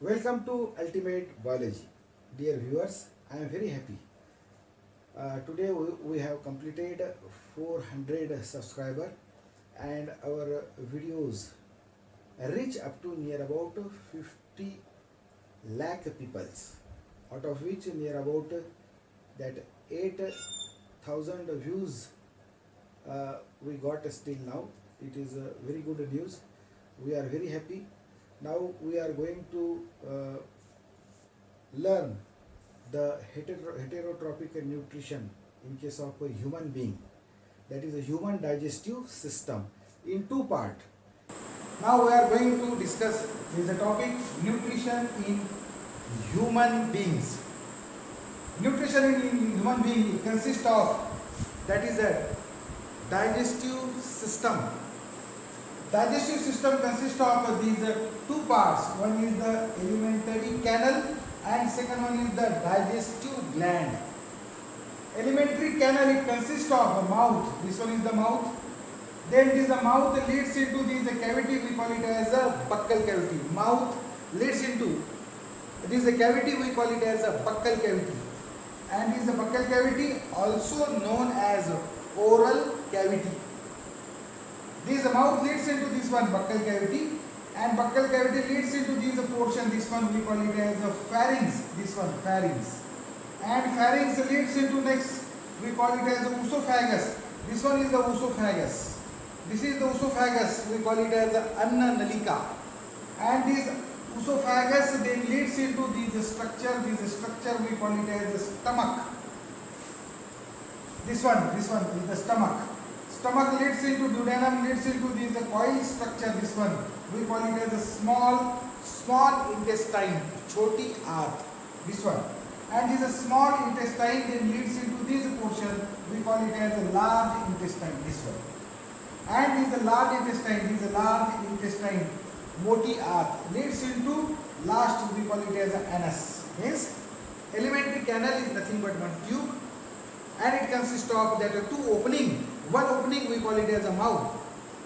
Welcome to Ultimate Biology. Dear viewers, I am very happy. Today we have completed 400 subscriber and our videos reach up to near about 50 lakh peoples, out of which near about that 8,000 views we got still now. It is very good news. We are very happy. Now we are going to learn the heterotrophic nutrition in case of a human being, that is a human digestive system, in two parts. Now we are going to discuss this topic, nutrition in human beings. Nutrition in human being consists of, that is a digestive system. Digestive system consists of these two parts. One is the alimentary canal and second one is the digestive gland. Alimentary canal, it consists of a mouth. This one is the mouth. Then this mouth leads into this cavity, we call it as a buccal cavity. Mouth leads into this cavity, we call it as a buccal cavity. And this buccal cavity also known as oral cavity. This mouth leads into this one buccal cavity, and buccal cavity leads into this portion, this one we call it as a pharynx, this one pharynx. And pharynx leads into next, we call it as oesophagus. This one is the oesophagus. This is the oesophagus, we call it as Anna Nalika. And this oesophagus then leads into this structure we call it as the stomach. This one is the stomach. Stomach leads into duodenum, leads into this coil structure, this one we call it as a small intestine, choti aant, this one. And this small intestine then leads into this portion, we call it as a large intestine, this one. And this large intestine, moti aant, leads into last, we call it as an anus. Means alimentary canal is nothing but one tube, and it consists of that two opening. One opening we call it as a mouth,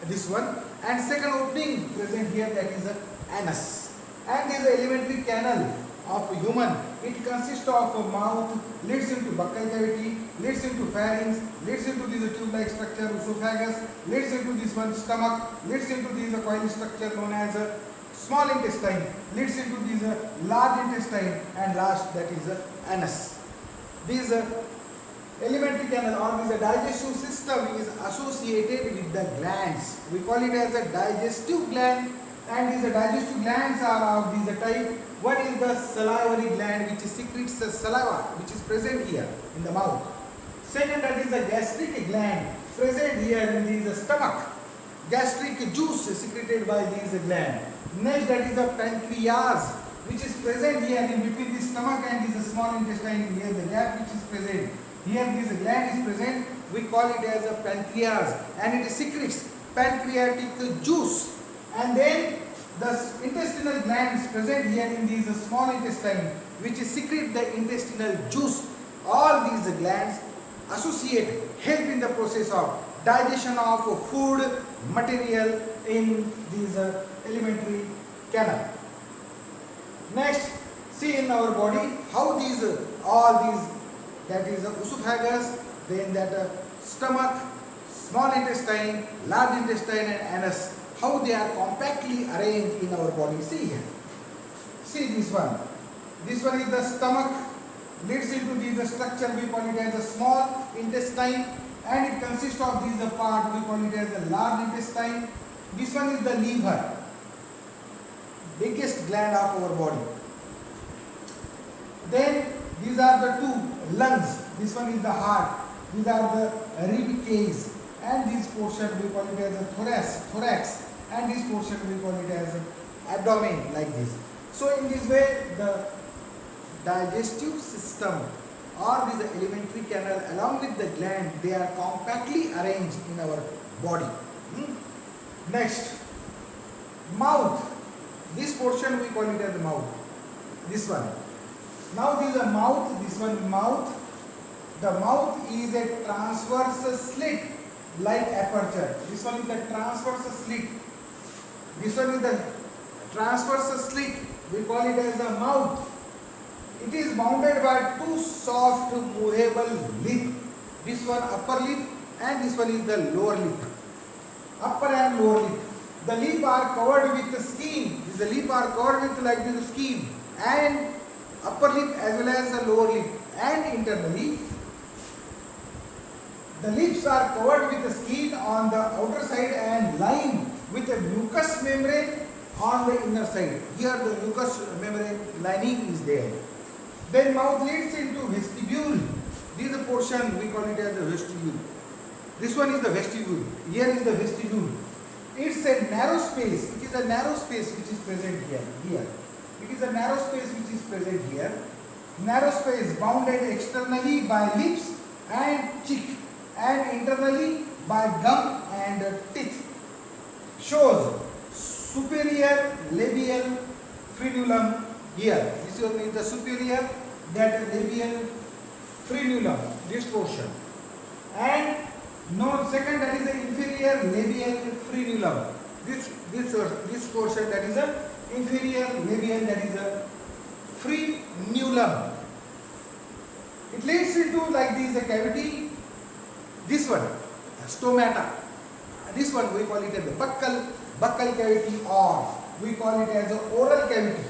this one, and second opening present here, that is a anus. And this alimentary canal of a human, it consists of a mouth, leads into buccal cavity, leads into pharynx, leads into this tube-like structure, oesophagus, leads into this one stomach, leads into this coil structure known as a small intestine, leads into this large intestine, and last, that is a anus. These alimentary canal or this digestive system is associated with the glands. We call it as a digestive gland, and these digestive glands are of this type. One is the salivary gland, which secretes the saliva, which is present here in the mouth. Second, that is the gastric gland, present here in the stomach. Gastric juice secreted by this gland. Next, that is the pancreas, which is present here in between the stomach and this small intestine, here the gap which is present. Here this gland is present, we call it as a pancreas, and it secretes pancreatic juice. And then the intestinal glands present here in this small intestine, which secrete the intestinal juice. All these glands associate, help in the process of digestion of food material in this alimentary canal. Next, see in our body how all these, that is oesophagus, then that stomach, small intestine, large intestine, and anus, how they are compactly arranged in our body. See here. See this one. This one is the stomach, leads into this structure, we call it as a small intestine, and it consists of this part, we call it as a large intestine. This one is the liver, biggest gland of our body. Then these are the two lungs. This one is the heart. These are the rib cage, and this portion we call it as a thorax, and this portion we call it as abdomen, like this. So in this way, the digestive system or this alimentary canal along with the gland, they are compactly arranged in our body. Next, mouth. This portion we call it as the mouth. This one. Now this is a mouth, this one mouth. The mouth is a transverse slit like aperture. This one is the transverse slit. This one is the transverse slit we call it as a mouth. It is bounded by two soft movable lip. This one upper lip and this one is the lower lip. Upper and lower lip. The lip are covered with the skin. The lip are covered with like this skin, and upper lip as well as the lower lip. And internally, the lips are covered with the skin on the outer side and lined with a mucous membrane on the inner side. Here the mucous membrane lining is there. Then mouth leads into vestibule. This is a portion we call it as the vestibule. This one is the vestibule. Here is the vestibule. It's a narrow space. It is a narrow space which is present here. Here. It is a narrow space which is present here. Narrow space bounded externally by lips and cheek and internally by gum and teeth. Shows superior labial frenulum here. This one is the superior, that labial frenulum, this portion. And no, second, that is the inferior labial frenulum. This portion, that is the inferior labial, that is the frenulum. It leads into like this a cavity. This one, stomata. This one we call it as the buccal cavity, or we call it as the oral cavity.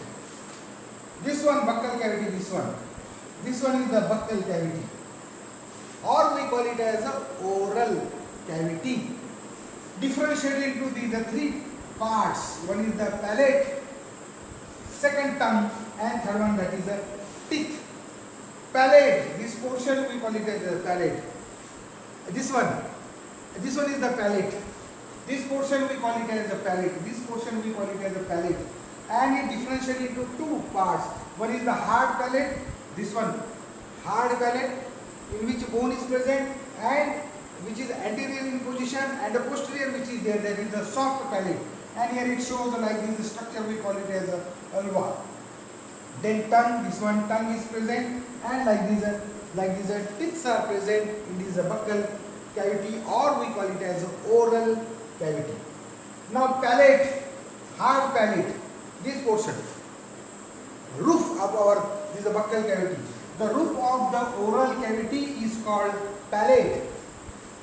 This one buccal cavity. This one is the buccal cavity, or we call it as a oral cavity. Differentiated into these three parts. One is the palate, second tongue, and third one, that is the teeth. Palate, this portion we call it as the palate. This one is the palate. This portion we call it as the palate. This portion we call it as the palate. And it differentiates into two parts. One is the hard palate. This one, hard palate, in which bone is present and which is anterior in position, and the posterior which is there, that is the soft palate. And here it shows like this structure, we call it as a ulva. Then tongue, this one tongue is present, and like these teeth are present in this buccal cavity, or we call it as oral cavity. Now palate, hard palate, this portion, roof of this buccal cavity. The roof of the oral cavity is called palate.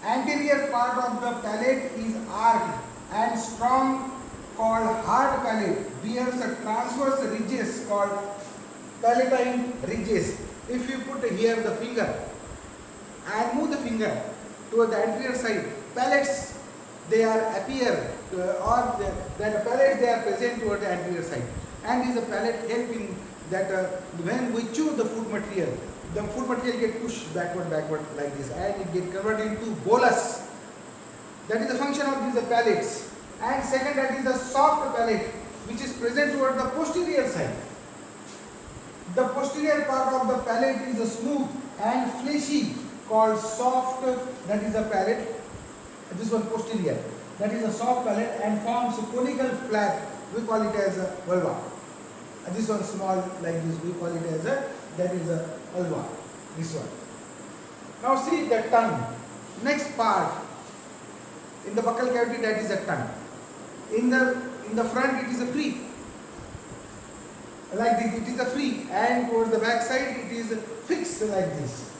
Anterior part of the palate is arched and strong, called hard palate, bears a transverse ridges called palatine ridges. If you put here the finger and move the finger toward the anterior side, palates they are appear or that palates they are present toward the anterior side, and is a palate helping that when we chew the food material get pushed backward like this, and it get converted into bolus. That is the function of these palates. And second, that is the soft palate, which is present toward the posterior side. The posterior part of the palate is a smooth and fleshy, called soft, that is a palate. This one posterior, that is a soft palate and forms a conical flap, we call it as a vulva. This one small like this, we call it as that is a vulva, this one. Now see the tongue. Next part in the buccal cavity, that is a tongue. In the front it is a free, like this, it is a free, and towards the back side it is fixed like this.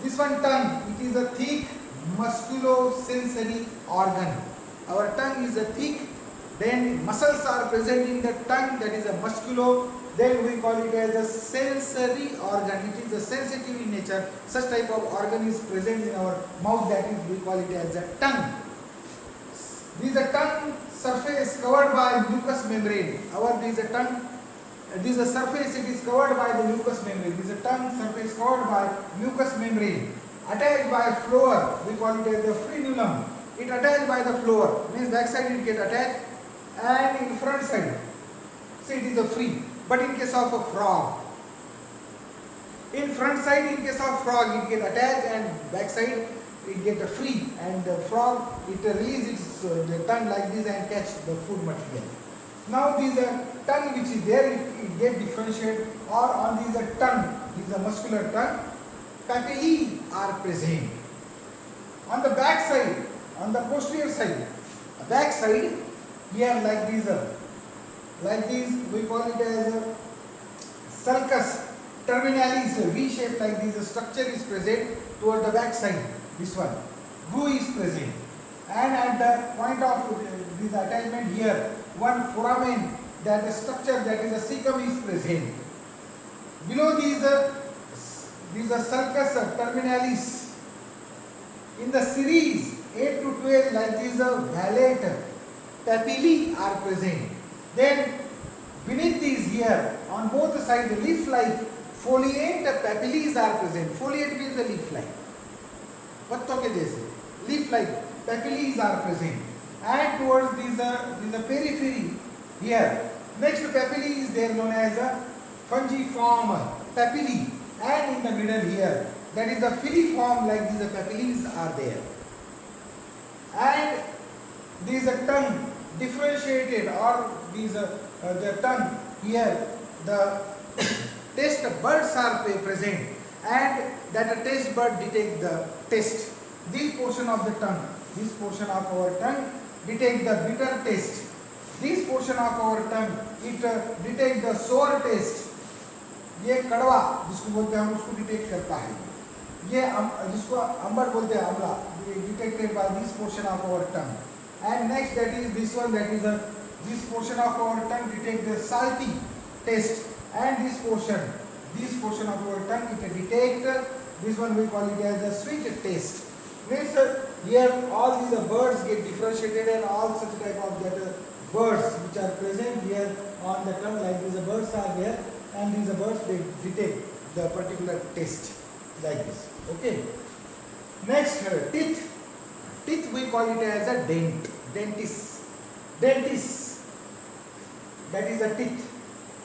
This one tongue, it is a thick musculosensory organ. Our tongue is a thick, then muscles are present in the tongue, that is a musculo, then we call it as a sensory organ. It is a sensitive in nature. Such type of organ is present in our mouth, that is we call it as a tongue. This is a tongue surface covered by mucous membrane. This is a tongue, this is a surface, it is covered by the mucous membrane. This is a tongue surface covered by mucous membrane. Attached by floor, we call it as the frenulum. It attached by the floor, means back side it get attached, and in front side, see it is a free. But in case of a frog, in front side in case of frog it get attached, and back side it get a free, and the frog it release its the tongue like this and catch the food material. Now this tongue which is there, it get differentiated, or on this tongue, this is a muscular tongue, papillae are present. On the back side, on the posterior side, back side, here like this, like this. We call it as a sulcus terminalis, V shape like this. The structure is present toward the back side. This one, groove is present, and at the point of this attachment here, one foramen, that the structure, that is a cecum, is present. Below these sulcus terminalis. In the series 8 to 12, like this, valate papillae are present. Then beneath these here, on both sides, leaf-like foliate papillae are present. Foliate means the leaf-like. पत्तों के जैसे leaf-like papillae are present. And towards these periphery here, next papillae is there, known as a fungiform papillae, and in the middle here, that is the filiform, like these papillae are there. And these tongue differentiated, or these the tongue here, the taste buds are present, and that taste bud detect the taste. This portion of the tongue, this portion of our tongue detect the bitter taste. This portion of our tongue, it detect the sour taste. ये कड़वा जिसको बोलते हैं हम, उसको detect करता है. ये जिसको अम्बर बोलते हैं, amla, detected by this portion of our tongue. And next, that is this one, that is this portion of our tongue detect the salty taste, and this portion of our tongue, it detect this one, we call it as a sweet taste. Means here all these birds get differentiated, and all such type of that birds which are present here on the tongue, like these birds are there, and these birds, they detect the particular taste like this. Okay. Next, teeth. Teeth we call it as a dentist. That is a teeth.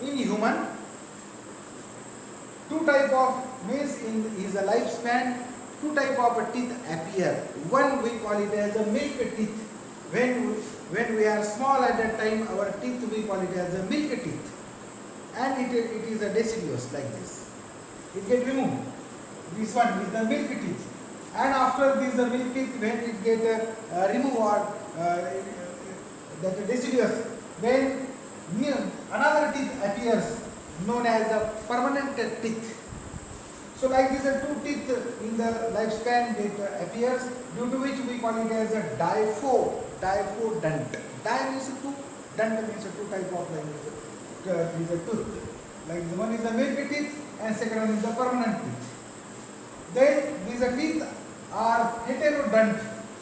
In human, two type of, means in his lifespan, two type of teeth appear. One we call it as a milk teeth. When we are small at that time, our teeth we call it as a milk teeth, and it is a deciduous like this. It get removed. This one is the milk teeth, and after this the milk teeth, when it get removed, or that deciduous, then another teeth appears, known as a permanent teeth. So like these are two teeth in the lifespan that appears, due to which we call it as a diphodont. Di means two, dont means two type of like these are tooth. Like one is the milk teeth, and second one is the permanent teeth. Then these teeth are heterodont.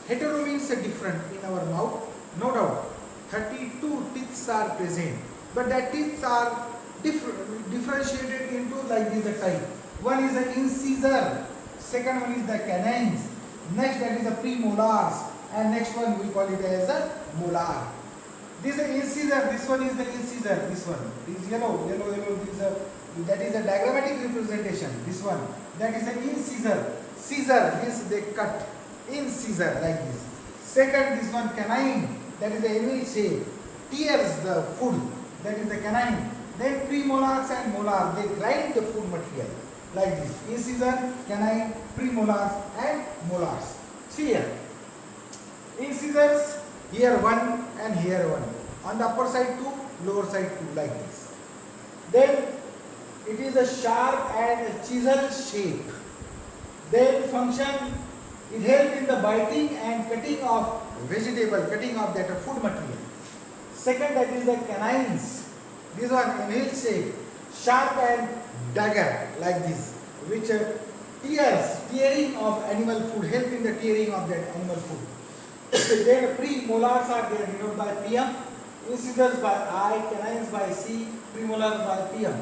Hetero means different in our mouth, no doubt. 32 teeth are present, but the teeth are differentiated into like this type. One is the incisor, second one is the canines, next that is the premolars, and next one we call it as a molar. This is the incisor, this one is the incisor, this one is yellow, this that is a diagrammatic representation, this one, that is an incisor. Scissor means they cut, incisor like this. Second, this one canine, that is the anvil shape, tears the food, that is the canine. Then premolars and molar, they grind the food material like this. Incisor, canine, premolars and molars. See here, incisors, here one and here one. On the upper side two, lower side two, like this. Then it is a sharp and chisel shape. Then function, it helps in the biting and cutting of vegetable, cutting of that food material. Second, that is the canines. This one anvil shape, sharp and dagger like this, which tearing of animal food, help in the tearing of that animal food. Then premolars are there, denoted by PM, incisors by I, canines by C, premolars by PM.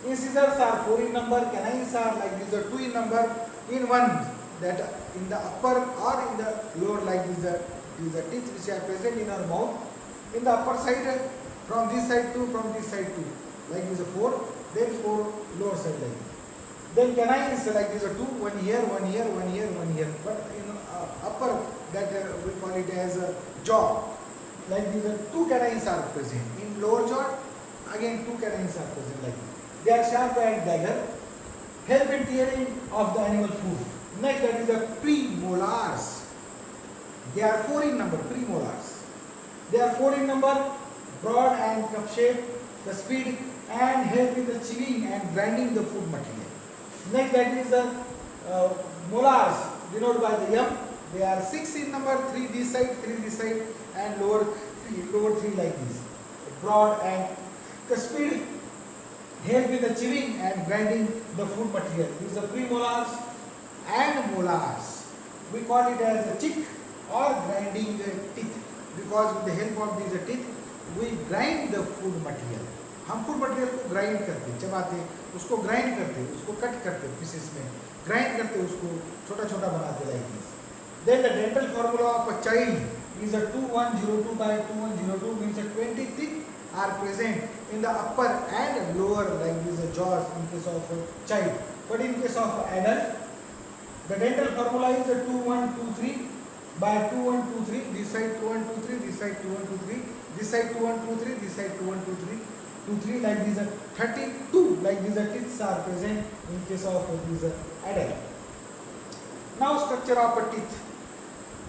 Incisors are 4 in number, canines are like these are 2 in number. In one, that in the upper or in the lower, like these are teeth which are present in our mouth. In the upper side, from this side 2, from this side 2, like these are 4, then 4 lower side like this. Then canines like these are 2, one here, one here, one here, one here. But in upper, that we call it as a jaw. Like these are 2 canines are present. In lower jaw, again 2 canines are present like this. They are sharp and dagger, help in tearing of the animal food. Next, that is the premolars. They are 4 in number, premolars. They are 4 in number, broad and cup shape, the speed and help in the chewing and grinding the food material. Next, that is the molars, denoted by the M. They are 6 in number, 3 this side, 3 this side, and lower 3 like this. Broad and the speed help in the chewing and grinding the food material. These are premolars and molars. We call it as a chick or grinding teeth, because with the help of these teeth we grind the food material. हम food material को grind करते, चबाते, उसको grind करते, उसको cut करते pieces में, grind करते, उसको छोटा छोटा बनाते like this. Then the dental formula of a child is a 2102 by 2102, means a 20 teeth are present in the upper and lower like these jaws in case of a child. But in case of adult, the dental formula is a 2123 by 2123. This side 2123, this side 2123, this side 2123, this side 2123. 23 like these are 32 like these are teeth are present in case of these adult. Now structure of a teeth.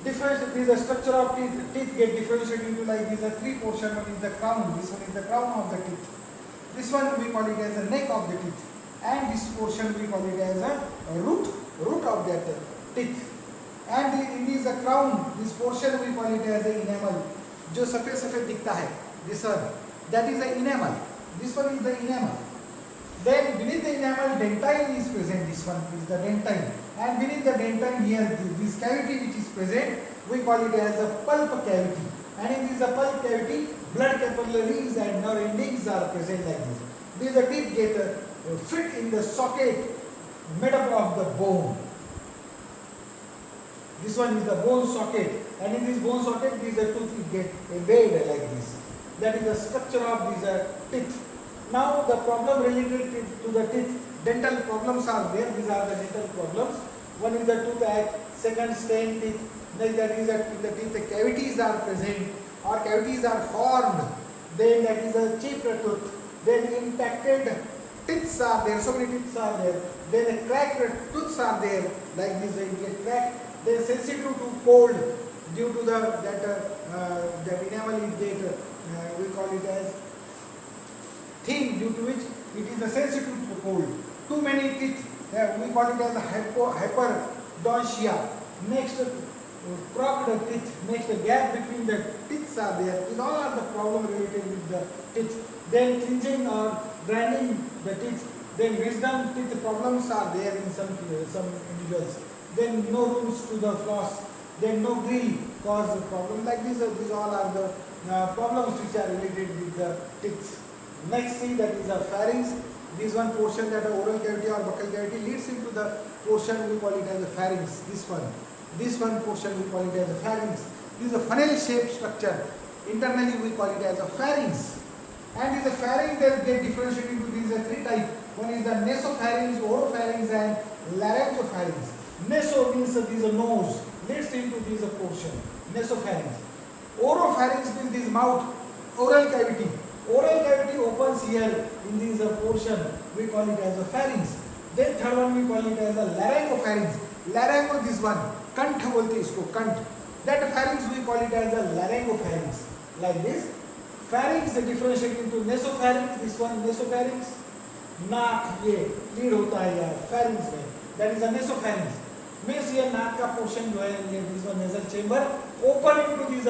Different these are structure of teeth. Teeth get differentiated into like these are 3 portion. One is the crown. This one is the crown of the teeth. This one we call it as the neck of the teeth, and this portion we call it as a root of that teeth. And in this crown, this portion we call it as the enamel. जो सफेद सफेद दिखता है, this one, that is the enamel. This one is the enamel. Then beneath the enamel, dentine is present. This one is the dentine, and beneath the dentine here, this cavity which is present, we call it as a pulp cavity. And in this pulp cavity, blood capillaries and nerve endings are present like this. These teeth get fit in the socket made up of the bone. This one is the bone socket, and in this bone socket, these tooth get embedded like this. That is the structure of these teeth. Now the problem related to the teeth, dental problems are there. These are the dental problems. One is the toothache, second stained teeth. Next, that is that in the teeth the cavities are present or cavities are formed. Then that is a chipped tooth. Then impacted teeth are there. So many teeth are there. Then the cracked tooths are there. Like this, they get cracked. They are sensitive to cold due to that enamel is get we call it as thin, due to which it is sensitive to cold. Too many teeth, we call it as a hyperdontia. Next, crooked teeth. Next, the gap between the teeth are there. These all are the problem related with the teeth. Then clinching or grinding the teeth. Then wisdom teeth problems are there in some individuals. Then no rooms to the floss. Then no grill cause problem like this. These all are the problems which are related with the teeth. Next, see that is a pharynx. This one portion that oral cavity or buccal cavity leads into the portion we call it as a pharynx. This one portion we call it as a pharynx. This is a funnel shaped structure. Internally we call it as a pharynx. And this pharynx they differentiate into these 3 types. One is the nasopharynx, oropharynx, and laryngopharynx. Naso means this nose leads into this portion. Nasopharynx. Oropharynx means this mouth, oral cavity. Oral cavity opens here in this portion. We call it as a pharynx. Then third one we call it as a laryngopharynx. Laryngo, this one, कंठ बोलते इसको, कंठ. That pharynx we call it as a laryngopharynx. Like this. Pharynx differentiate into nasopharynx. This one nasopharynx. नाक ये lead होता है यार pharynx में. That is a nasopharynx. Means ये नाक का portion जो है ये this one nasal chamber open into this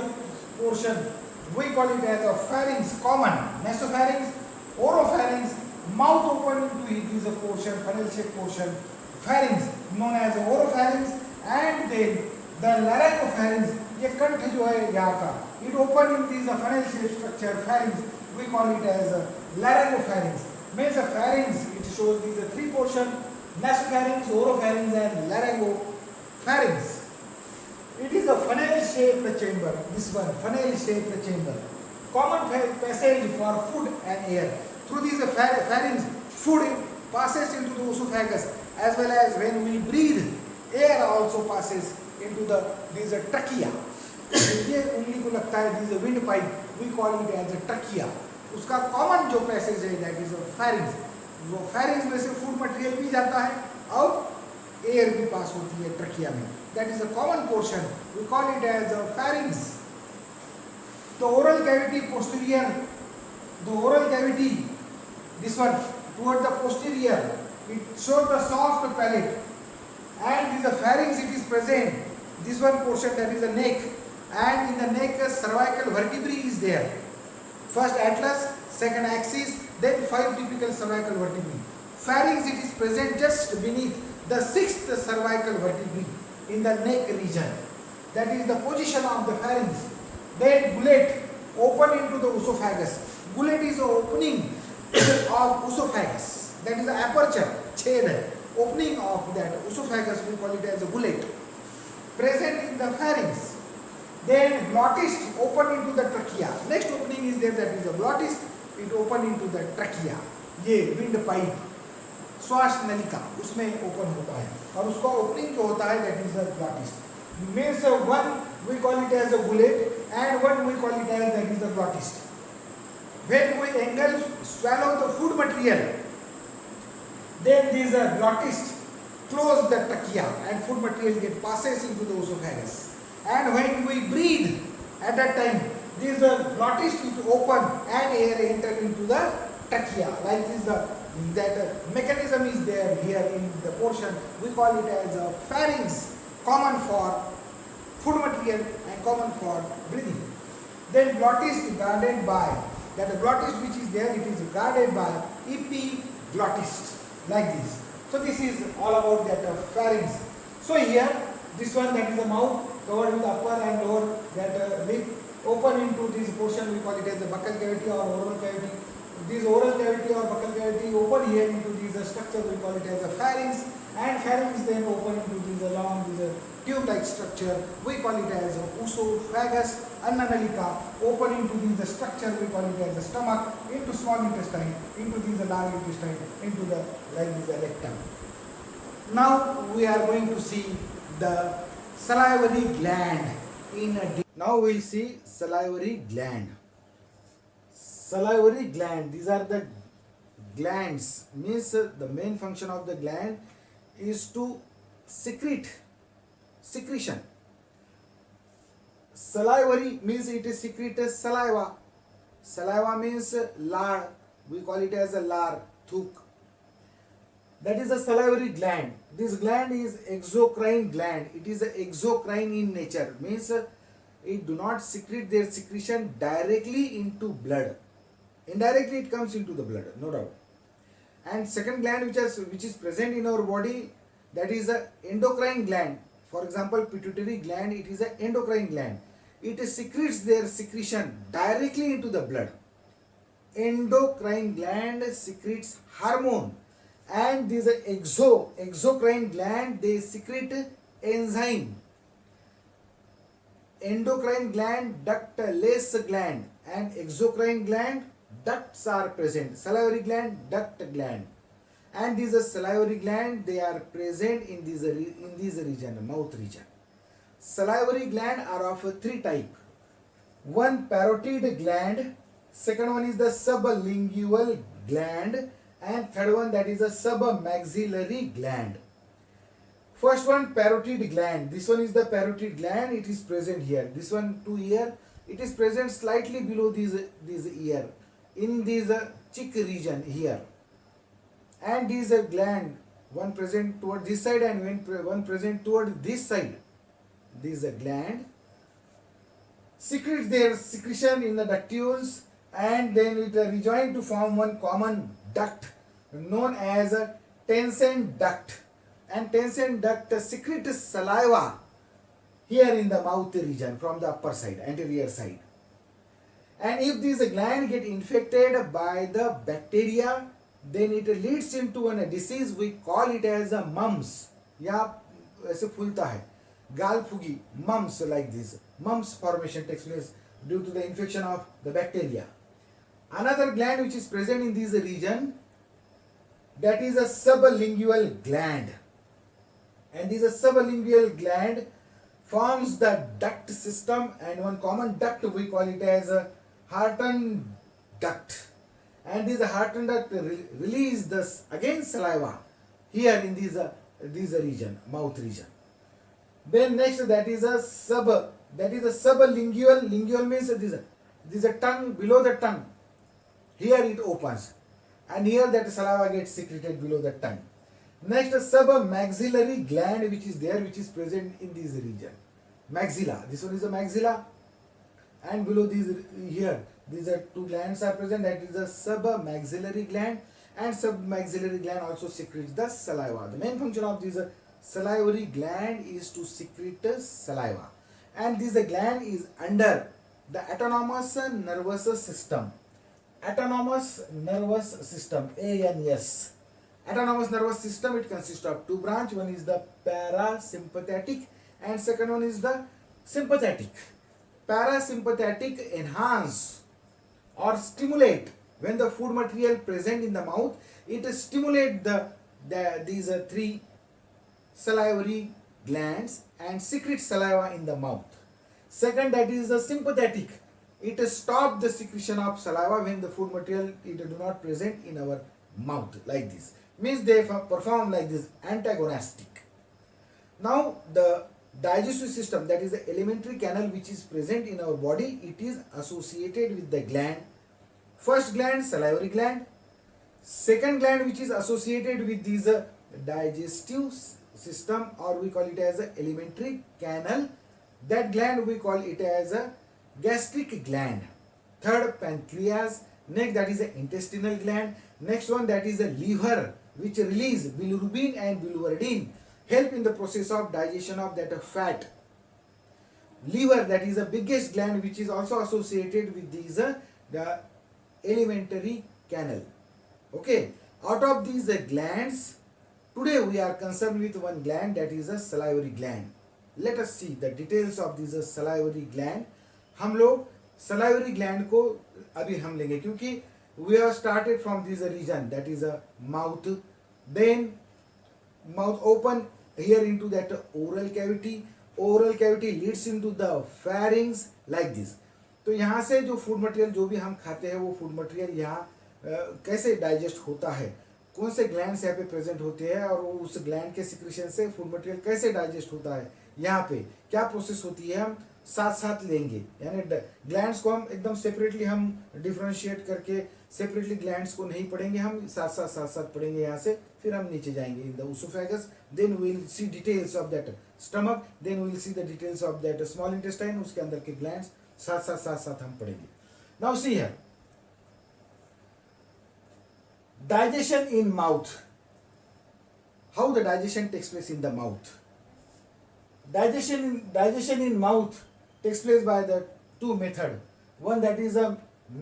portion. We call it as a pharynx, common. Nasopharynx, oropharynx, mouth open into it is a portion, funnel shaped portion. Pharynx known as oropharynx, and then the laryngopharynx, ये कंठ जो है यहाँ का, it open in this funnel shaped structure, pharynx. We call it as a laryngopharynx. Means a pharynx, it shows these 3 portion: nasopharynx, oropharynx, and laryngopharynx. It is a funnel-shaped chamber. This one, funnel-shaped chamber. Common passage for food and air. Through this pharynx, food passes into the esophagus, as well as when we breathe, air also passes into this trachea. ये उंगली को लगता है this windpipe. We call it as a trachea. उसका common जो passage है that is a pharynx. वो pharynx में से food material भी जाता है और air भी pass होती है trachea में. That is a common portion. We call it as a pharynx. The oral cavity posterior The oral cavity, this one, toward the posterior, it shows the soft palate. And in the pharynx it is present. This one portion, that is the neck. And in the neck, cervical vertebrae is there. First atlas, second axis, then 5 typical cervical vertebrae. Pharynx, it is present just beneath the 6th cervical vertebrae in the neck region. That is the position of the pharynx. Then gullet, open into the esophagus. Gullet is the opening of esophagus. That is the aperture, chhed, opening of that esophagus, we call it as a gullet. Present in the pharynx. Then glottis, open into the trachea. Next opening is there, that is the glottis, it open into the trachea. ये wind pipe, श्वास नलिका, उसमें open होता है और उसका opening जो होता है, that is the glottis. Means one we call it as a gullet and one we call it as, that is the glottis. When we engulf, swallow the food material, then these glottis close the trachea and food material get passes into the esophagus. And when we breathe, at that time, this glottis is open and air enter into the trachea. Like this, that mechanism is there here in the portion. We call it as a pharynx, common for food material and common for breathing. Then glottis is guarded by, that the glottis which is there, it is guarded by epiglottis, like this. So this is all about that pharynx. So here, this one, that is the mouth covered with upper and lower, that lip open into this portion, we call it as the buccal cavity or oral cavity. This oral cavity or buccal cavity open here into this structure, we call it as a pharynx, and pharynx then open into this long, this tube-like structure, we call it as esophagus. Annanalika open into this structure, we call it as the stomach, into small intestine, into this large intestine, into the, like this, rectum. Now we are going to see the salivary gland in a. Now we will see salivary gland. Salivary gland, these are the glands, means the main function of the gland is to secretion. Salivary means it is secretes saliva. Saliva means lard, we call it as a lard, thuk. That is a salivary gland. This gland is exocrine gland. It is exocrine in nature, means it do not secrete their secretion directly into blood. Indirectly it comes into the blood, no doubt. And second gland which is present in our body, that is a endocrine gland. For example, pituitary gland, it is an endocrine gland. It secretes their secretion directly into the blood. Endocrine gland secretes hormone, and this exocrine gland, they secrete enzyme. Endocrine gland, ductless gland, and exocrine gland, ducts are present. Salivary gland, duct gland, and these salivary gland, they are present in this region, mouth region. Salivary gland are of 3 types. One, parotid gland, second one is the sublingual gland, and third one, that is a submaxillary gland. First one, parotid gland. This one is the parotid gland. It is present here. This one to ear. It is present slightly below this ear, in this cheek region here. And this gland, one present toward this side and one present toward this side. This gland secretes their secretion in the ductules, and then it rejoin to form one common duct known as a Tensen duct. And Tensen duct secretes saliva here in the mouth region from the upper side, anterior side. And if this gland get infected by the bacteria, then it leads into a disease, we call it as a mumps. या ऐसे फूलता है, गाल फुगी, mumps, like this. Mumps formation takes place due to the infection of the bacteria. Another gland which is present in this region, that is a sublingual gland. And this sublingual gland forms the duct system, and one common duct we call it as a Harton duct. And this Harton duct release this again saliva here in this region, mouth region. Then next, that is a sublingual. Lingual means this is a tongue, below the tongue. Here it opens, and here that saliva gets secreted below the tongue. Next, a submaxillary gland which is there, which is present in this region. Maxilla. This one is the maxilla, and below these here, these are two glands are present. That is the submaxillary gland, and submaxillary gland also secretes the saliva. The main function of this salivary gland is to secrete saliva, and this gland is under the autonomous nervous system. Autonomous nervous system, ANS. Autonomous nervous system, it consists of two branch. One is the parasympathetic and second one is the sympathetic. Parasympathetic enhance or stimulate when the food material present in the mouth, it stimulate these three salivary glands and secrete saliva in the mouth. Second, that is the sympathetic. It stop the secretion of saliva when the food material it do not present in our mouth, like this. Means they perform like this, antagonistic. Now the digestive system, that is the alimentary canal which is present in our body, it is associated with the gland. First gland, salivary gland. Second gland which is associated with this digestive system, or we call it as a alimentary canal. That gland we call it as a gastric gland. Third, pancreas. Next, that is the intestinal gland. Next one, that is the liver, which release bilirubin and biliverdin, help in the process of digestion of that fat. Liver, that is the biggest gland which is also associated with these the alimentary canal. Okay, out of these glands, today we are concerned with one gland, that is a salivary gland. Let us see the details of this salivary gland. हम लोग salivary gland को अभी हम लेंगे, क्योंकि we have started from this region, that is a mouth, then mouth open here into that oral cavity leads into the pharynx, like this. तो यहाँ से जो फूड मटेरियल जो भी हम खाते हैं वो फूड मटेरियल यहाँ कैसे डाइजेस्ट होता है, कौन से ग्लैंड्स यहाँ पे प्रेजेंट होते हैं और उस ग्लैंड के सिक्रेशन से फूड मटेरियल कैसे डाइजेस्ट होता है, यहाँ पे क्या प्रोसेस होती है, हम साथ साथ लेंगे. यानी ग्लैंड्स को हम एकदम सेपरेटली हम डिफरेंशिएट करके सेपरेटली ग्लैंड्स को नहीं पढ़ेंगे, हम साथ साथ पढ़ेंगे यहाँ से, फिर हम नीचे जाएंगे in the oesophagus, then we will see details of that stomach, then we will see the details of that small intestine, उसके अंदर के ग्लैंड्स साथ हम पढ़ेंगे. Now see here, digestion in mouth. How the digestion takes place in the mouth? Digestion in mouth takes place by the two method. One, that is a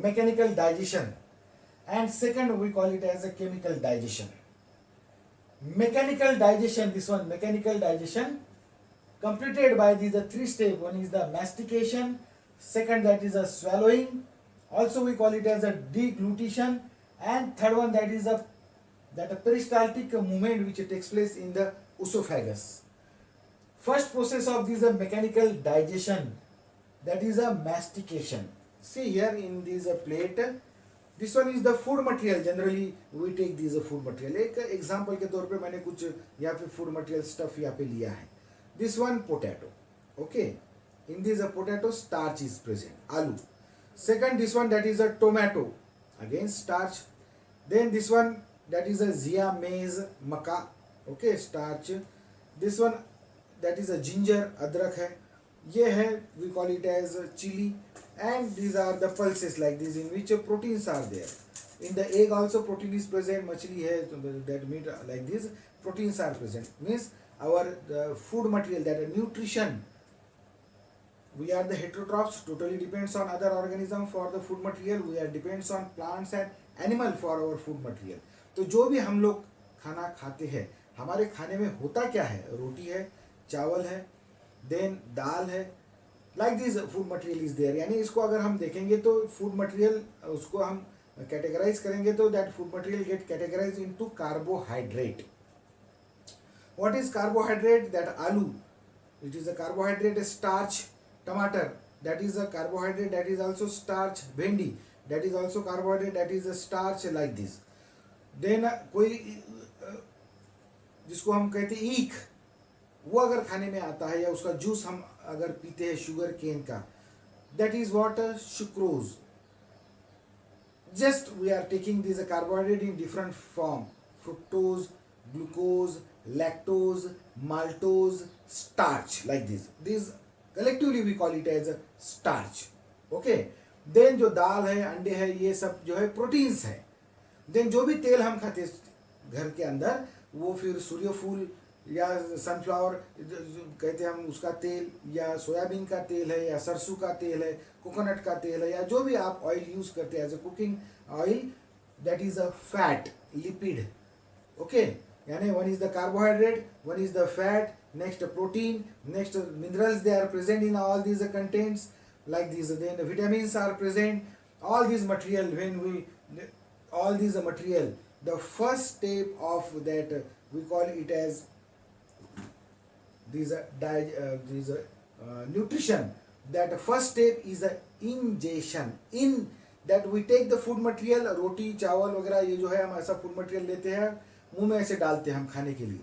mechanical digestion, and second we call it as a chemical digestion. Mechanical digestion, this one mechanical digestion completed by the three step. One is the mastication, second that is a swallowing, also we call it as a deglutition, and third one that is a peristaltic movement which takes place in the esophagus. First process of this mechanical digestion, that is a mastication. See here in this plate, this one is the food material. Generally we take this food material. एक example के तौर पे मैंने कुछ यहाँ पे food material stuff यहाँ पे लिया है. This one potato, okay. In this potato starch is present, aloo. Second, this one that is a tomato, again starch. Then this one that is a zea, maize, maca, okay, starch. This one that is a ginger, adrak है. ये है, we call it as chili. And these are the pulses like this in which proteins are there. In the egg also protein is present, machli hai, that meat like this, proteins are present. Means our food material, that nutrition, we are the heterotrophs, totally depends on other organism for the food material. We are depends on plants and animal for our food material. तो जो भी हम लोग खाना खाते हैं, हमारे खाने में होता क्या है, रोटी है, चावल है, देन दाल है, like this food material is there. यानी इसको अगर हम देखेंगे तो food material उसको हम categorize करेंगे तो that food material get categorized into carbohydrate. What is carbohydrate? That aloo, it is a carbohydrate. Starch, tomato, that is a carbohydrate, that is also starch. Bhendi, that is also carbohydrate, that is a starch, like this. Then कोई जिसको हम कहते हैं ईख, वो अगर खाने में आता है या उसका जूस हम अगर पीते हैं शुगर केन का, that is what sucrose. Just we are taking these carbohydrate in different form: fructose, glucose, lactose, maltose, starch, like this. These collectively we call it as a starch. Okay. Then जो दाल है, अंडे है, ये सब जो है प्रोटीन्स है. देन जो भी तेल हम खाते घर के अंदर, वो फिर सूर्यफूल या सनफ्लावर कहते हैं हम उसका तेल, या सोयाबीन का तेल है, या सरसों का तेल है, कोकोनट का तेल है, या जो भी आप ऑयल यूज करते हैं as a cooking oil, that is a fat, lipid. Okay. यानी one is the carbohydrate, one is the fat, next protein, next minerals, they are present in all these contents like these. Then vitamins are present. All these material, when we all these material, the first step of that we call it as these nutrition. That first step is a ingestion. In that we take the food material, रोटी चावल वगैरह ये जो है हम ऐसा food material लेते हैं, मुंह में ऐसे डालते हैं हम खाने के लिए.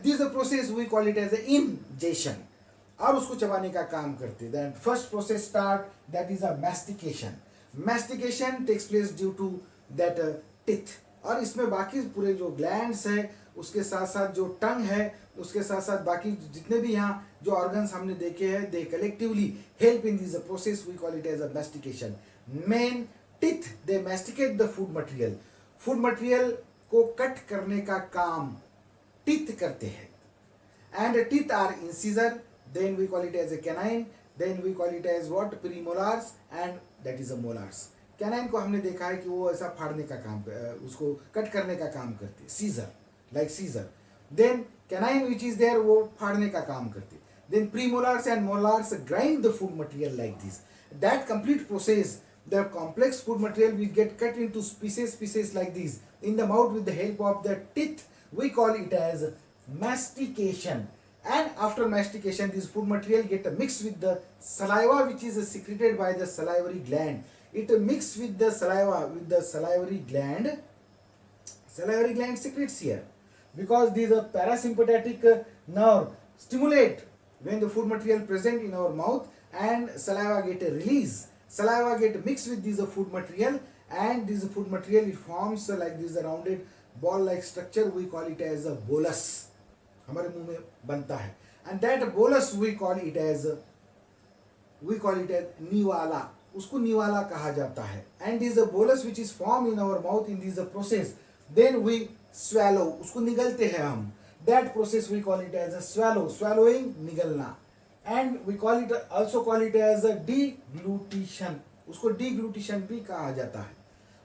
This is the process we call it as a ingestion. और उसको चबाने का काम करते. Then first process start, that is a mastication. Mastication takes place due to that teeth. और इसमें बाकी पूरे जो glands है, उसके साथ साथ जो टंग है, उसके साथ साथ बाकी जितने भी यहाँ जो organs हमने देखे हैं, they collectively help in this process. We call it as a mastication. Main teeth, they masticate the food material. Food material को कट करने का काम teeth करते हैं. And teeth are incisor. Then we call it as a canine. Then we call it as what? Premolars, and that is a molars. Canine को हमने देखा है कि वो ऐसा फाड़ने का काम, उसको कट करने का काम करते हैं. Scissor, like scissor. Then canine which is there, वो फाड़ने का काम करते. Then premolars and molars grind the food material like this. That complete process, the complex food material will get cut into pieces like this in the mouth with the help of the teeth. We call it as mastication. And after mastication, this food material get mixed with the saliva, which is secreted by the salivary gland. It mixed with the saliva, with the salivary gland. Salivary gland secretes here, because these are parasympathetic nerve stimulate when the food material present in our mouth, and saliva get a release. Saliva get mixed with this food material, and this food material, it forms like this rounded ball-like structure. We call it as a bolus. हमारे मुंह में बनता है. And that bolus we call it as निवाला. उसको निवाला कहा जाता है. And this bolus which is formed in our mouth in this process, then we swallow. उसको निगलते हैं हम. That process we call it as a swallow. Swallowing, निगलना. And we also call it as a deglutition. उसको deglutition भी कहा जाता है.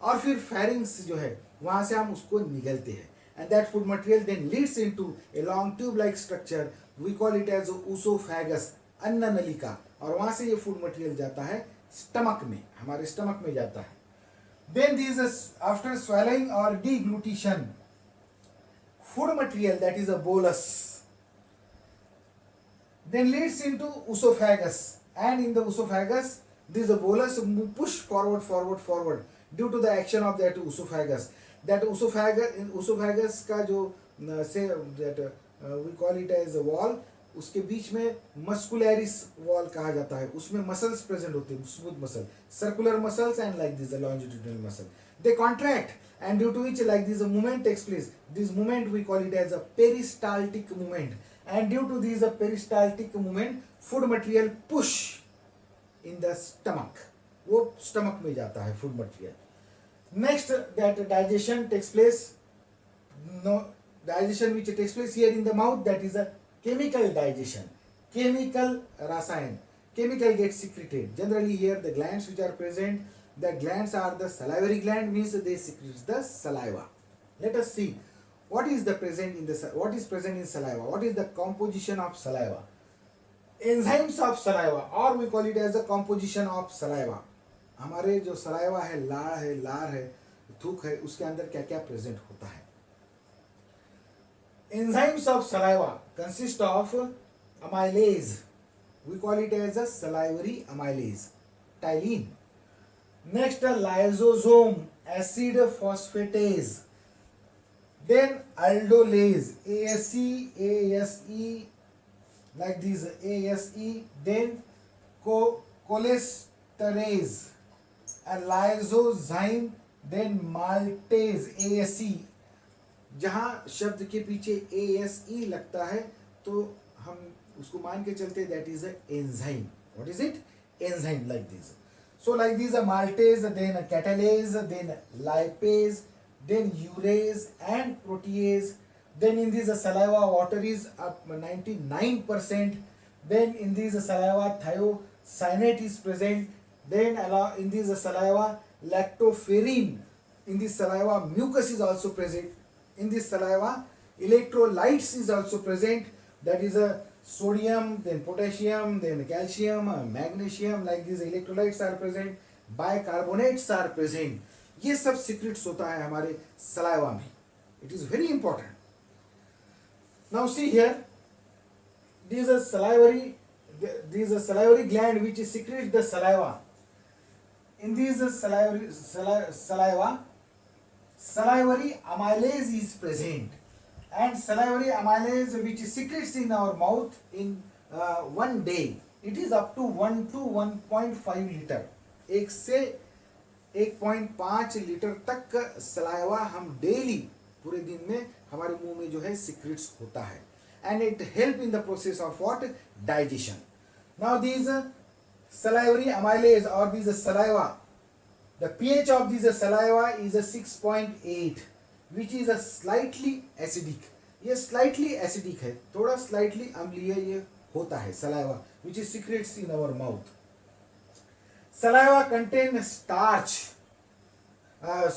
और फिर pharynx जो है, वहाँ से हम उसको निगलते हैं. And that food material then leads into a long tube-like structure. We call it as esophagus, अन्न नलिका. और वहाँ से ये food material जाता है stomach में, हमारे stomach में जाता है. Then this is after swallowing or deglutition, food material, that is a bolus, then leads into esophagus. And in the esophagus, this bolus push forward due to the action of that esophagus. That esophagus का जो से that we call it as a wall, उसके बीच में muscularis wall कहा जाता है. उसमें muscles present होते हैं, smooth muscle, circular muscles, and like this a longitudinal muscle. They contract, and due to which like this a movement takes place. This movement we call it as a peristaltic movement. And due to this a peristaltic movement, food material push in the stomach. वो stomach में जाता है food material. Next, that digestion takes place. No, digestion which takes place here in the mouth, that is a chemical digestion. Chemical rasayan. Chemical gets secreted. Generally here the glands which are present, the glands are the salivary gland, means they secrete the saliva. Let us see what is present in saliva. What is the composition of saliva? Enzymes of saliva, or we call it as a composition of saliva. हमारे जो saliva है, लार है, थूक है, उसके अंदर क्या क्या प्रेजेंट होता है. Enzymes of saliva consist of amylase. We call it as a salivary amylase, ptyalin. Next, lysosome, acid phosphatase. Then aldolase, ASE, like this, ASE. Then cholesterase. Lysozyme, then maltase ASE, जहां शब्द के पीछे ASE लगता है तो हम उसको मान के चलते that is a enzyme. What is it? Enzyme. Like this. So like these are maltase, then catalase, then lipase, then urease and protease. Then in this saliva water is up 99%. Then in this saliva thiocyanate is present. Then in this saliva lactoferrin. In this saliva mucus is also present. In this saliva electrolytes is also present. That is a sodium, then potassium, then calcium, magnesium, like these electrolytes are present. Bicarbonates are present. ये सब secretes होता है हमारे saliva में. It is very important. Now see here, these are salivary gland which secretes the saliva. In these salivary amylase is present. And salivary amylase which secretes in our mouth in one day, it is up to 1 to 1.5 liter. 1 से 1.5 litre तक saliva हम daily पूरे दिन में हमारे मुंह में जो है सिक्रेट्स होता है. And it help in the process of what? Digestion. Now these salivary amylase or these saliva, the pH of this saliva is a 6.8, which is a slightly acidic. ये slightly acidic है, थोड़ा slightly अम्लीय ये होता है saliva which is secretes in our mouth. Saliva contain starch.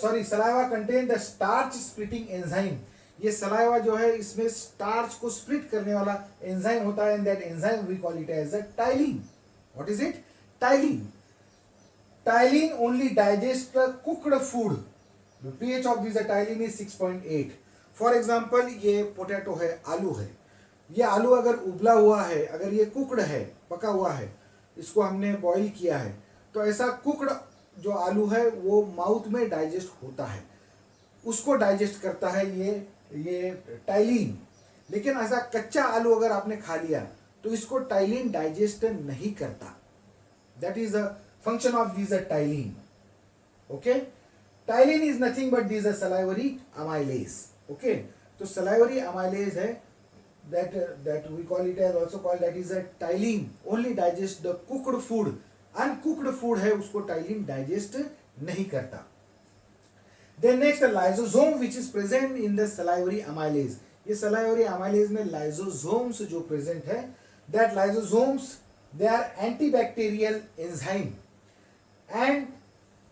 Saliva contain the starch splitting enzyme. ये saliva जो है इसमें starch को split करने वाला enzyme होता है, and that enzyme we call it as a ptyalin. What is it? Ptyalin. Ptyalin only digests the cooked food. The pH of this ptyalin is 6.8. For example, ये potato है, आलू है. ये आलू अगर उबला हुआ है, अगर ये कुकड़ है, पका हुआ है, इसको हमने बॉईल किया है, तो ऐसा कुकड़ जो आलू है वो माउथ में डाइजेस्ट होता है. उसको डाइजेस्ट करता है ये टाइलिन. लेकिन ऐसा कच्चा आलू अगर आपने खा लिया तो इसको टाइलिन डाइजेस्ट नहीं करता. That is the function of this ptyalin. Okay, ptyalin is nothing but this salivary amylase. Okay, तो salivary amylase है, that we call it as also called, that is a ptyalin only digest the cooked food. Uncooked food है उसको ptyalin digest नहीं करता. Then next lysosome which is present in the salivary amylase. ये salivary amylase में lysosomes जो present है, that lysosomes they are antibacterial enzyme and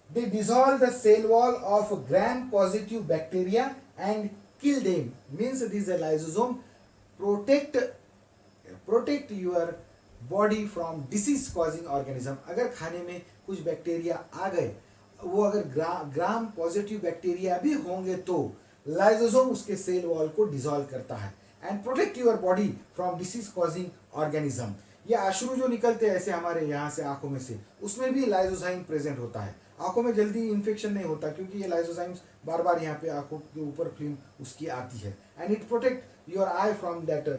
they dissolve the cell wall of gram positive bacteria and kill them. Means this lysosome protect your body from disease causing organism. अगर खाने में कुछ bacteria आ गए, वो अगर gram positive bacteria भी होंगे तो लाइसोसोम उसके सेल वॉल को डिसॉल्व करता है and protect your body from disease causing organism. ये अश्रु जो निकलते हैं ऐसे हमारे यहाँ से आंखों में से, उसमें भी लाइसोजाइम प्रेजेंट होता है. आंखों में जल्दी इन्फेक्शन नहीं होता क्योंकि ये लाइसोजाइम्स बार बार यहाँ पे आंखों के ऊपर फिल्म उसकी आती है and it protect your eye from that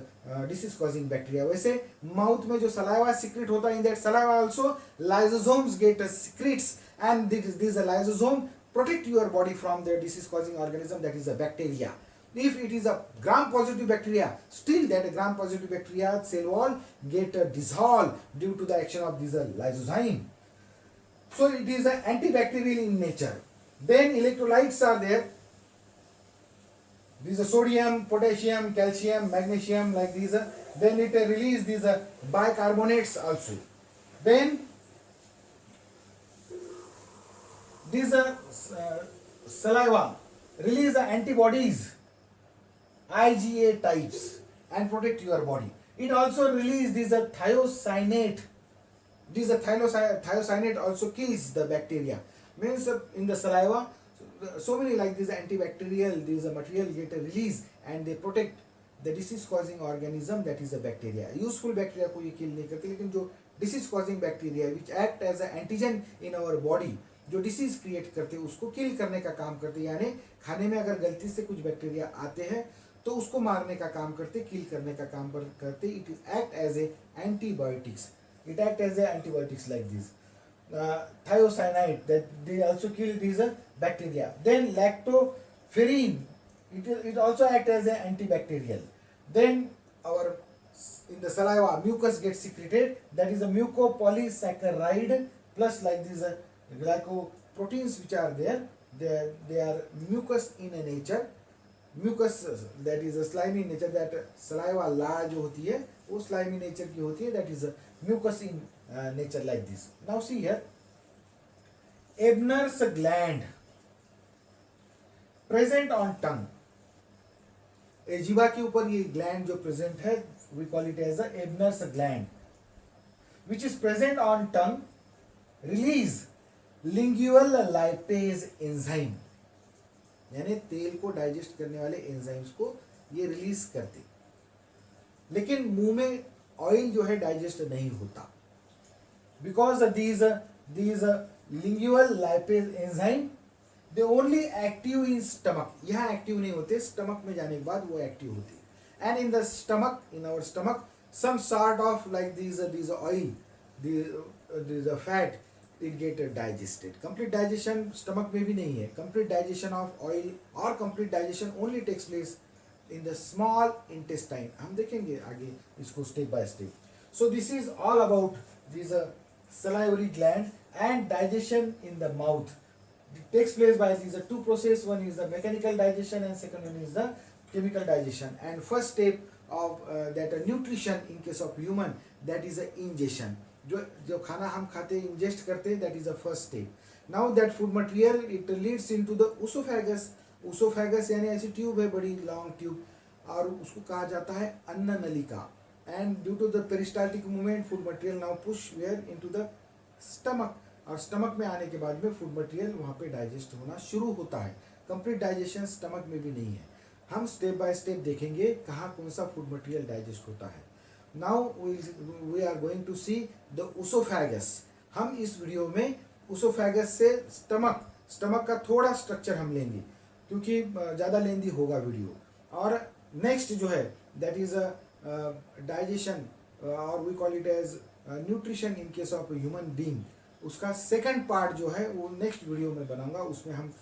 disease causing bacteria. वैसे माउथ में जो सलाइवा सीक्रेट होता है, in that saliva also lysosomes get secrets and this lysosome protect your body from the disease causing organism, that is a bacteria. If it is a gram positive bacteria, still that gram positive bacteria cell wall get dissolved due to the action of this lysozyme. So it is antibacterial in nature. Then electrolytes are there. These are sodium, potassium, calcium, magnesium, like these. Then it release these bicarbonates also. Then these saliva release the antibodies, IgA types, and protect your body. It also release these thiocyanate. This thiocyanate also kills the bacteria. Means in the saliva, so many like this antibacterial, these material get released and they protect the disease causing organism, that is a bacteria. Useful bacteria को ये kill नहीं करते, लेकिन जो disease causing bacteria which act as an antigen in our body, जो disease create करते हैं उसको किल करने का काम करते हैं. यानी खाने में अगर गलती से कुछ बैक्टीरिया आते हैं तो उसको मारने का काम करते, किल करने का काम करते. It is act as a antibiotics. It act as a antibiotics like this. thiocyanate, that they also kill these bacteria. Then lactoferrin, it also acts as an antibacterial. Then our in the saliva mucus gets secreted, that is a mucopolysaccharide plus like these glycoproteins which are there, they are mucus in a nature. Mucus that is a slimy nature, that saliva ला जो होती है वो slimy nature की होती है, that is a mucus in nature like this. Now see here, ebner's gland present on tongue. एजीवा के ऊपर ये ग्लैंड जो प्रेजेंट है we call it as a ebner's gland which is present on tongue, release lingual lipase enzyme, यानी तेल को digest करने वाले एंजाइम्स को ये रिलीज करते. लेकिन मुंह में ऑयल जो है डाइजेस्ट नहीं होता, because these lingual lipase enzyme they only active in stomach. यहाँ एक्टिव नहीं होते, स्टमक में जाने के बाद वो एक्टिव होते. And in the stomach, in our stomach, some sort of like these oil, the fat, it get digested. Complete digestion stomach में भी नहीं है. Complete digestion of oil or complete digestion only takes place in the small intestine. हम देखेंगे आगे इसको step by step. So this is all about this salivary gland and digestion in the mouth. It takes place by these two process. One is the mechanical digestion and second one is the chemical digestion. And first step of that nutrition in case of human, that is ingestion. जो खाना हम खाते हैं ingest करते हैं, that is the first step. Now that food material it leads into the oesophagus. Oesophagus यानी ऐसी tube है, बड़ी लॉन्ग ट्यूब, और उसको कहा जाता है अन्न नलिका. And due to the peristaltic movement food material now push where into the stomach. और स्टमक में आने के बाद में फूड मटेरियल वहाँ पे डाइजेस्ट होना शुरू होता है. कंप्लीट डाइजेशन स्टमक में भी नहीं है. हम स्टेप बाय स्टेप देखेंगे कहाँ कौन सा फूड मटेरियल डाइजेस्ट होता है. Now we are going to see the esophagus. हम इस वीडियो में esophagus से स्टमक का थोड़ा स्ट्रक्चर हम लेंगे क्योंकि ज़्यादा लेंदी होगा वीडियो. और नेक्स्ट जो है दैट इज डाइजेशन और we call it as nutrition in case of human being. उसका सेकंड पार्ट जो है वो नेक्स्ट वीडियो में बनाऊंगा. उसमें हम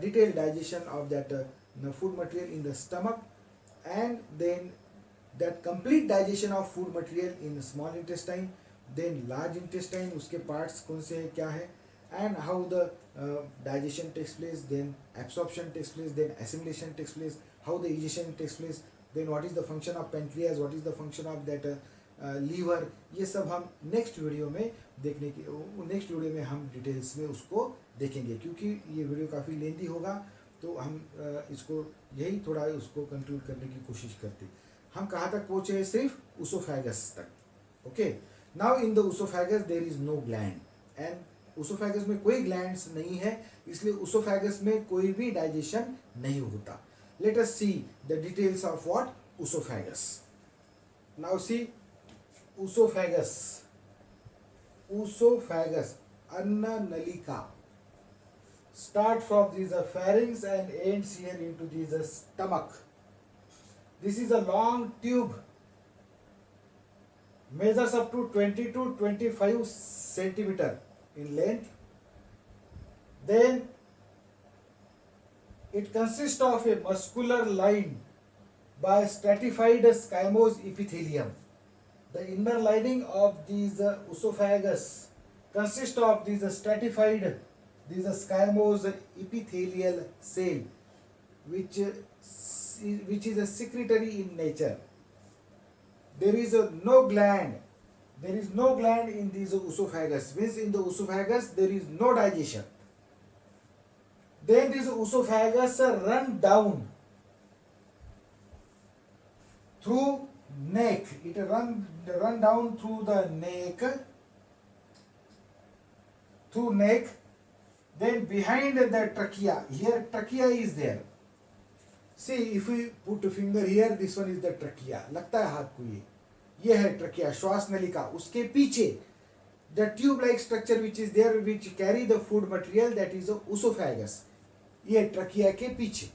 detail digestion of that food material in the stomach and then that complete digestion of food material in small intestine, then large intestine, उसके parts कौन से हैं क्या है, and how the digestion takes place, then absorption takes place, then assimilation takes place, how the digestion takes place, then what is the function of pancreas, what is the function of that liver. ये सब हम next video में देखने की, next video में हम details में उसको देखेंगे क्योंकि ये वीडियो काफ़ी लेंदी होगा. तो हम इसको यही थोड़ा उसको कंक्लूड करने की कोशिश करते. हम कहाँ तक पहुँचे हैं? सिर्फ उसोफेगस तक. Okay, now in the oesophagus there is no gland and oesophagus में कोई ग्लैंड्स नहीं है, इसलिए उसोफेगस में कोई भी डाइजेशन नहीं होता. Let us see the details of what oesophagus. Now see oesophagus. Oesophagus अन्न नलिका start from these pharynx and ends here into this stomach. This is a long tube, measures up to 20 to 25 centimeter in length. Then it consists of a muscular line by stratified skymous epithelium. The inner lining of these esophagus consists of these stratified, these skymous epithelial cell, which is a secretory in nature. There is no gland. There is no gland in these esophagus. Means in the esophagus there is no digestion. Then this esophagus run down through neck. It run down through the neck. Through neck. Then behind the trachea. Here trachea is there. See, if we put a finger here, this one is the trachea. लगता है हाथ को ये है trachea, श्वास नलिका. उसके पीछे the tube-like structure which is there, which carry the food material, that is the esophagus. ये trachea के पीछे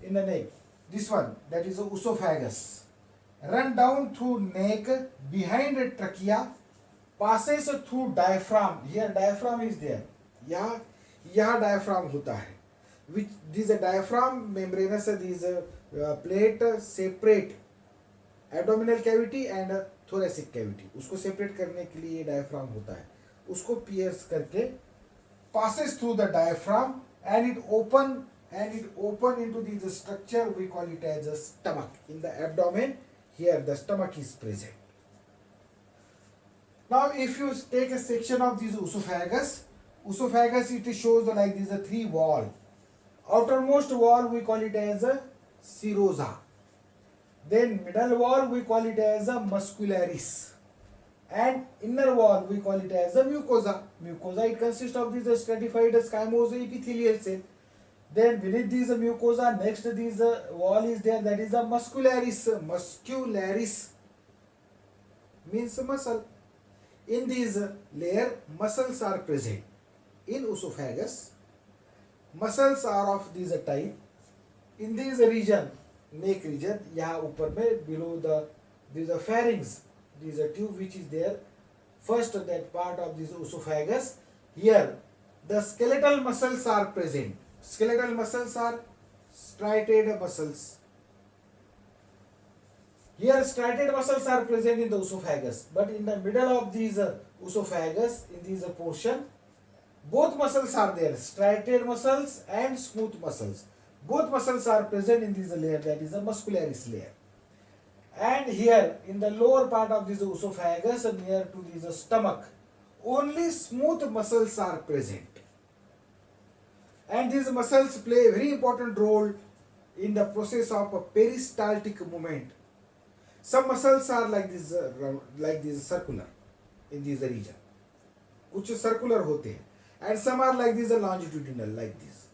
in the neck. This one, that is the esophagus. Run down through neck behind the trachea passes through diaphragm. Here diaphragm is there. यहाँ diaphragm होता है. Which these diaphragm membranous these plate separate abdominal cavity and thoracic cavity. उसको separate करने के लिए ये diaphragm होता है. उसको pierce करके passes through the diaphragm and it open into this structure we call it as a stomach. In the abdomen, here the stomach is present. Now if you take a section of this esophagus it shows like this a three wall. Outermost wall we call it as a serosa. Then middle wall we call it as a muscularis. And inner wall we call it as a mucosa. Mucosa, it consists of this stratified squamous epithelial cell. Then beneath this mucosa, next this wall is there, that is the muscularis. Muscularis means muscle. In this layer, muscles are present. In esophagus, muscles are of this type. In this region, neck region, यहाँ ऊपर में below this pharynx, this tube which is there. First that part of this esophagus. Here, the skeletal muscles are present. Skeletal muscles are striated muscles. Here striated muscles are present in the esophagus, but in the middle of these esophagus, in this portion, both muscles are there, striated muscles and smooth muscles. Both muscles are present in this layer, that is the muscularis layer. And here in the lower part of this esophagus, near to this stomach, only smooth muscles are present. And these muscles play a very important role in the process of a peristaltic movement. Some muscles are like this circular in this region. कुछ circular होते हैं. And some are like this longitudinal, like this.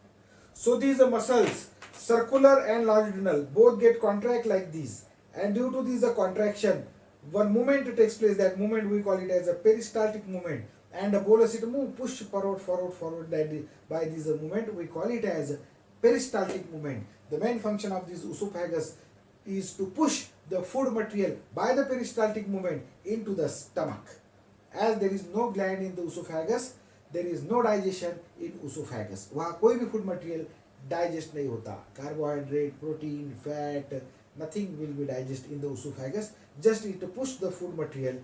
So these muscles, circular and longitudinal, both get contract like this. And due to this contraction, one movement takes place. That movement we call it as a peristaltic movement. And the bolus it move, push forward. That by this movement we call it as peristaltic movement. The main function of this esophagus is to push the food material by the peristaltic movement into the stomach. As there is no gland in the esophagus, there is no digestion in esophagus. वहाँ कोई भी food material digest नहीं होता. Carbohydrate, protein, fat, nothing will be digested in the esophagus. Just it to push the food material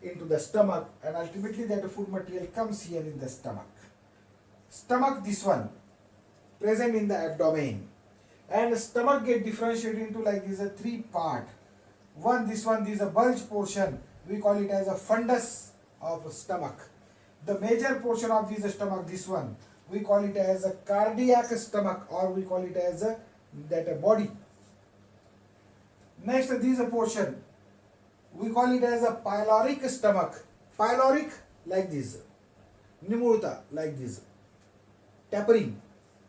into the stomach, and ultimately that food material comes here in the stomach. Stomach, this one, present in the abdomen. And stomach get differentiated into like this three part. This is a bulge portion. We call it as a fundus of stomach. The major portion of this stomach, this one, we call it as a cardiac stomach, or we call it as a body. Next, this portion, we call it as a pyloric stomach. Pyloric like this, Nimurta like this, tapering.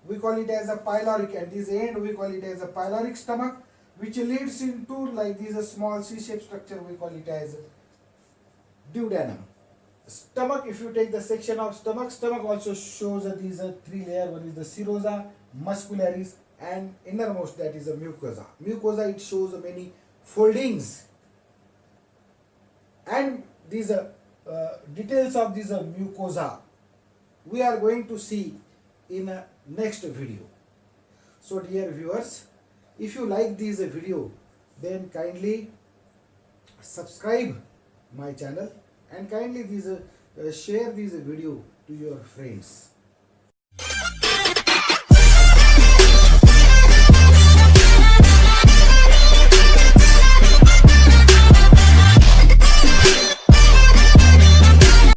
We call it as a pyloric, and this end we call it as a pyloric stomach, which leads into like this a small C-shaped structure. We call it as duodenum. Stomach, if you take the section of stomach also shows these three layers. One is the serosa, muscularis, and innermost, that is a mucosa. Mucosa, it shows many foldings. And these details of this mucosa we are going to see in a next video. So dear viewers, if you like this video, then kindly subscribe my channel and kindly share this video to your friends.